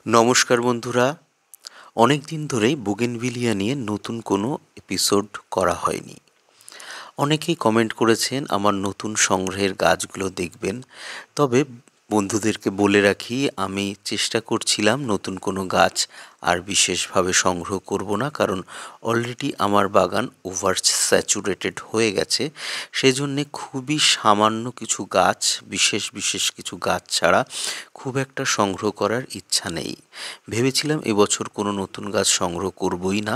নমস্কার বন্ধুরা, অনেক দিন ধরেই বোগেনভিলিয়া নিয়ে নতুন কোনো এপিসোড করা হয়নি। অনেকেই কমেন্ট করেছেন আমার নতুন সংগ্রহের গাছগুলো দেখবেন। তবে বন্ধুদেরকে বলে রাখি, আমি চেষ্টা করছিলাম নতুন কোনো গাছ আর বিশেষভাবে সংগ্রহ করব না, কারণ অলরেডি আমার বাগান ওভার স্যাচুরেটেড হয়ে গেছে। সেজন্যে খুবই সামান্য কিছু গাছ, বিশেষ বিশেষ কিছু গাছ ছাড়া খুব একটা সংগ্রহ করার ইচ্ছা নেই। ভেবেছিলাম এবছর কোনো নতুন গাছ সংগ্রহ করবই না,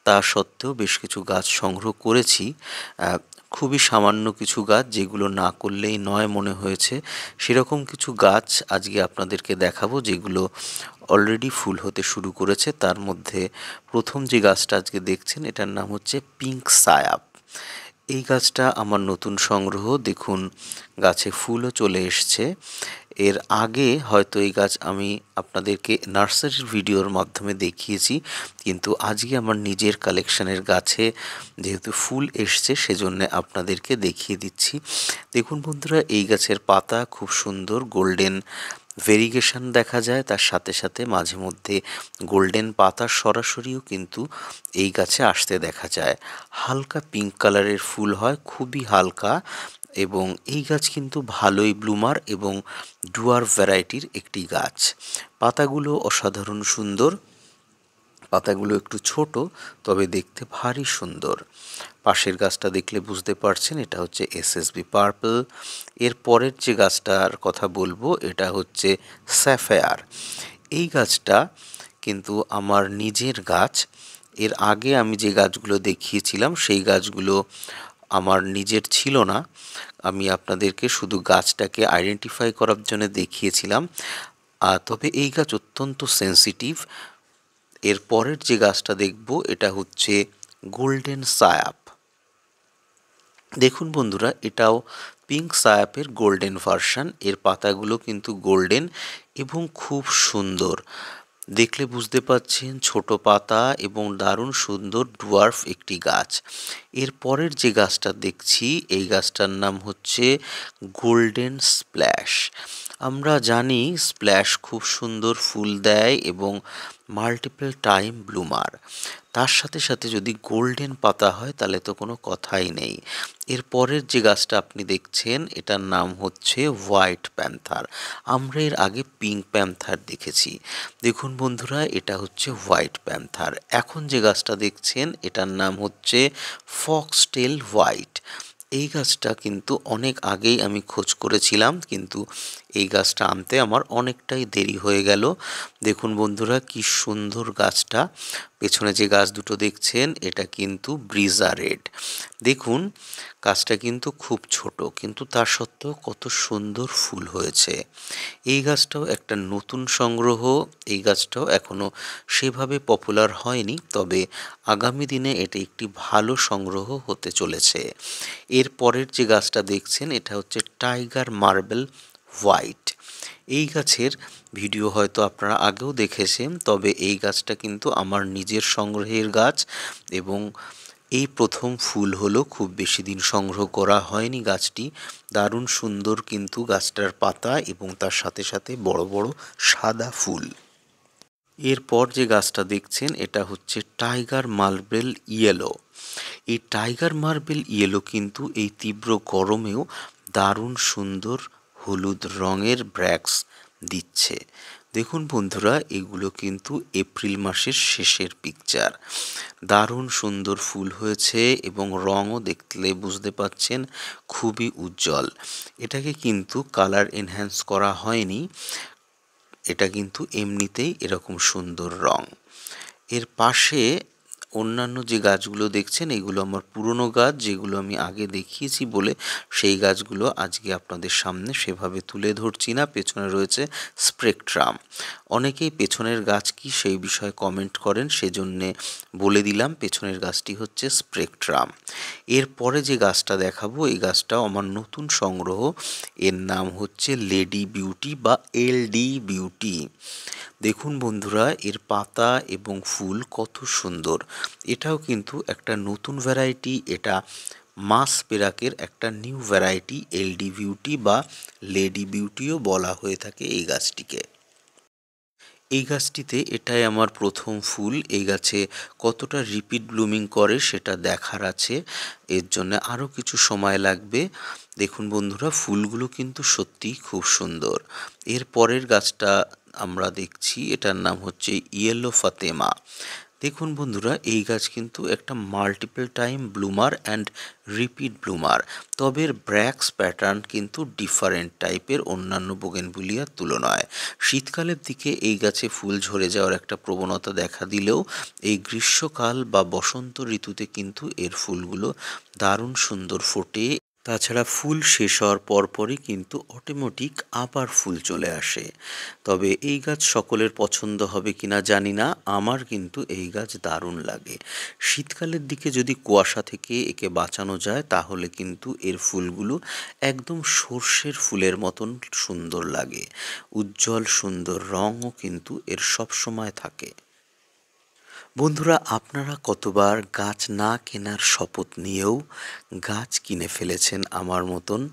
তা সত্ত্বেও বেশ কিছু গাছ সংগ্রহ করেছি। খুবই সামান্য কিছু গাছ, যেগুলো না করলেই নয় মনে হয়েছে। সেরকম কিছু গাছ আজকে আপনাদেরকে দেখাবো, যেগুলো অলরেডি ফুল হতে শুরু করেছে। তার মধ্যে প্রথম যে গাছটা আজকে দেখছেন, এটার নাম হচ্ছে পিঙ্ক সায়াপ। এই গাছটা আমার নতুন সংগ্রহ। দেখুন, গাছে ফুলও চলে এসছে। এর আগে হয়তো এই গাছ আমি আপনাদেরকে নার্সারির ভিডিওর মাধ্যমে দেখিয়েছি, কিন্তু আজকে আমার নিজের কালেকশনের গাছে যেহেতু ফুল এসছে, সেজন্য আপনাদেরকে দেখিয়ে দিচ্ছি। দেখুন বন্ধুরা, এই গাছের পাতা খুব সুন্দর গোল্ডেন ভেরিগেশন দেখা যায়, তার সাথে সাথে মাঝে মধ্যে গোল্ডেন পাতা সরাসরিও কিন্তু এই গাছে আসতে দেখা যায়। হালকা পিঙ্ক কালারের ফুল হয়, খুবই হালকা, এবং এই গাছ কিন্তু ভালোই ব্লুমার এবং ডুয়ার্ফ ভ্যারাইটির একটি গাছ। পাতাগুলো অসাধারণ সুন্দর, পাতাগুলো একটু ছোট, তবে দেখতে ভারী সুন্দর। পাশের গাছটা দেখলে বুঝতে পারছেন, এটা হচ্ছে এসএসবি পার্পল। এর পরের যে গাছটার কথা বলবো, এটা হচ্ছে স্যাফায়ার। এই গাছটা কিন্তু আমার নিজের গাছ। এর আগে আমি যে গাছগুলো দেখিয়েছিলাম, সেই গাছগুলো আমার নিজের ছিল না। আমি আপনাদেরকে শুধু গাছটাকে আইডেন্টিফাই করার জন্য দেখিয়েছিলাম। তবে এই গাছ অত্যন্ত সেন্সিটিভ। এর পরের যে গাছটা দেখব, এটা হচ্ছে গোল্ডেন সায়াপ। দেখুন বন্ধুরা, এটাও পিঙ্ক সায়াপের গোল্ডেন ভার্সন। এর পাতাগুলো কিন্তু গোল্ডেন এবং খুব সুন্দর। দেখলে বুঝতে পাচ্ছেন, ছোট পাতা এবং দারুণ সুন্দর ডুয়ার্ফ একটি গাছ। এর পরের যে গাছটা দেখছি, এই গাছটার নাম হচ্ছে গোল্ডেন স্প্ল্যাশ। আমরা জানি স্প্ল্যাশ খুব সুন্দর ফুল দেয় এবং মাল্টিপল টাইম ব্লুমার। তার সাথে সাথে যদি গোল্ডেন পাতা হয়, তাহলে তো কোনো কথাই নেই। এর পরের যে গাছটা আপনি দেখছেন, এটার নাম হচ্ছে হোয়াইট প্যান্থার। আমরা এর আগে পিঙ্ক প্যান্থার দেখেছি। দেখুন বন্ধুরা, এটা হচ্ছে হোয়াইট প্যান্থার। এখন যে গাছটা দেখছেন, এটার নাম হচ্ছে ফক্সটেল হোয়াইট। এই গাছটা কিন্তু অনেক আগেই আমি খোঁজ করেছিলাম, কিন্তু এই গাছটা আনতে আমার অনেকটাই দেরি হয়ে গেল। দেখুন বন্ধুরা, কি সুন্দর গাছটা। পেছনে যে গাছ দুটো দেখছেন, এটা কিন্তু ব্রিজা রেড। দেখুন, গাছটা কিন্তু খুব ছোট, কিন্তু তা সত্ত্বেও কত সুন্দর ফুল হয়েছে। এই গাছটাও একটা নতুন সংগ্রহ। এই গাছটাও এখনো সেভাবে পপুলার হয়নি, তবে আগামী দিনে এটি একটি ভালো সংগ্রহ হতে চলেছে। এর পরের যে গাছটা দেখছেন, এটা হচ্ছে টাইগার মার্বেল হোয়াইট। এই গাছের ভিডিও হয়তো আপনারা আগেও দেখেছেন, তবে এই গাছটা কিন্তু আমার নিজের সংগ্রহের গাছ, এবং এই প্রথম ফুল হলো। খুব বেশি দিন সংগ্রহ করা হয়নি গাছটি। দারুণ সুন্দর কিন্তু গাছটার পাতা, এবং তার সাথে সাথে বড় বড় সাদা ফুল। এরপর যে গাছটা দেখছেন, এটা হচ্ছে টাইগার মার্বেল ইয়েলো। এই টাইগার মার্বেল ইয়েলো কিন্তু এই তীব্র গরমেও দারুণ সুন্দর হলুদ রঙের ব্র্যাক্স দিচ্ছে। দেখুন বন্ধুরা, এগুলো কিন্তু এপ্রিল মাসের শেষের পিকচার। দারুণ সুন্দর ফুল হয়েছে এবং রঙও দেখলে বুঝতে পাচ্ছেন খুবই উজ্জ্বল। এটাকে কিন্তু কালার এনহ্যান্স করা হয়নি, এটা কিন্তু এমনিতেই এরকম সুন্দর রং। এর পাশে অন্যান্য যে গাছগুলো দেখছেন, এগুলো আমার পুরনো গাছ, যেগুলো আমি আগে দেখিয়েছি বলে সেই গাছগুলো আজকে আপনাদের সামনে সেভাবে তুলে ধরছি না। পেছনে রয়েছে স্প্রেকট্রাম। অনেকেই পেছনের গাছ কি সেই বিষয়ে কমেন্ট করেন, সেজন্যে বলে দিলাম, পেছনের গাছটি হচ্ছে স্প্রেকট্রাম। এরপরে যে গাছটা দেখাবো, এই গাছটাও আমার নতুন সংগ্রহ। এর নাম হচ্ছে লেডি বিউটি বা এলডি বিউটি। দেখুন বন্ধুরা, এর পাতা এবং ফুল কত সুন্দর। এটাও কিন্তু একটা নতুন ভ্যারাইটি। এটা মাস পেরাকের একটা নিউ ভ্যারাইটি। এলডি বিউটি বা লেডি বিউটিও বলা হয়ে থাকে এই গাছটিকে। এই গাছটিতে এটাই আমার প্রথম ফুল। এই গাছে কতটা রিপিট ব্লুমিং করে সেটা দেখার আছে। এর জন্যে আরও কিছু সময় লাগবে। দেখুন বন্ধুরা, ফুলগুলো কিন্তু সত্যিই খুব সুন্দর। এর পরের গাছটা আমরা দেখছি, এটার নাম হচ্ছে ইয়েলো ফাতেমা। দেখুন বন্ধুরা, এই গাছ কিন্তু একটা multiple time bloomer and repeat bloomer. তবে এর ব্র্যাক্স প্যাটার্ন কিন্তু ডিফারেন্ট টাইপের অন্যান্য বোগেনভিলিয়ার তুলনায়। শীতকালের দিকে এই গাছে ফুল ঝরে যাওয়ার একটা প্রবণতা দেখা দিলেও এই গ্রীষ্মকাল বা বসন্ত ঋতুতে কিন্তু এর ফুলগুলো দারুণ সুন্দর ফোটে। তাছাড়া ফুল শেষ হওয়ার পরপরই কিন্তু অটোমেটিক আবার ফুল চলে আসে। তবে এই গাছ সকলের পছন্দ হবে কিনা জানি না, আমার কিন্তু এই গাছ দারুণ লাগে। শীতকালের দিকে যদি কুয়াশা থেকে একে বাঁচানো যায় তাহলে কিন্তু এর ফুলগুলো একদম সর্ষের ফুলের মতন সুন্দর লাগে। উজ্জ্বল সুন্দর রঙও কিন্তু এর সবসময় থাকে। বন্ধুরা, আপনারা কতবার গাছ না কেনার শপথ নিয়েও গাছ কিনে ফেলেছেন আমার মতন?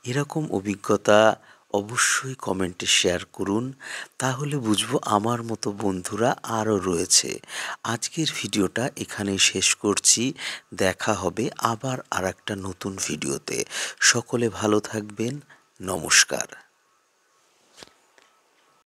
এরকম অভিজ্ঞতা অবশ্যই কমেন্টে শেয়ার করুন, তাহলে বুঝবো আমার মতো বন্ধুরা আরও রয়েছে। আজকের ভিডিওটা এখানেই শেষ করছি। দেখা হবে আবার আরেকটা নতুন ভিডিওতে। সকলে ভালো থাকবেন। নমস্কার।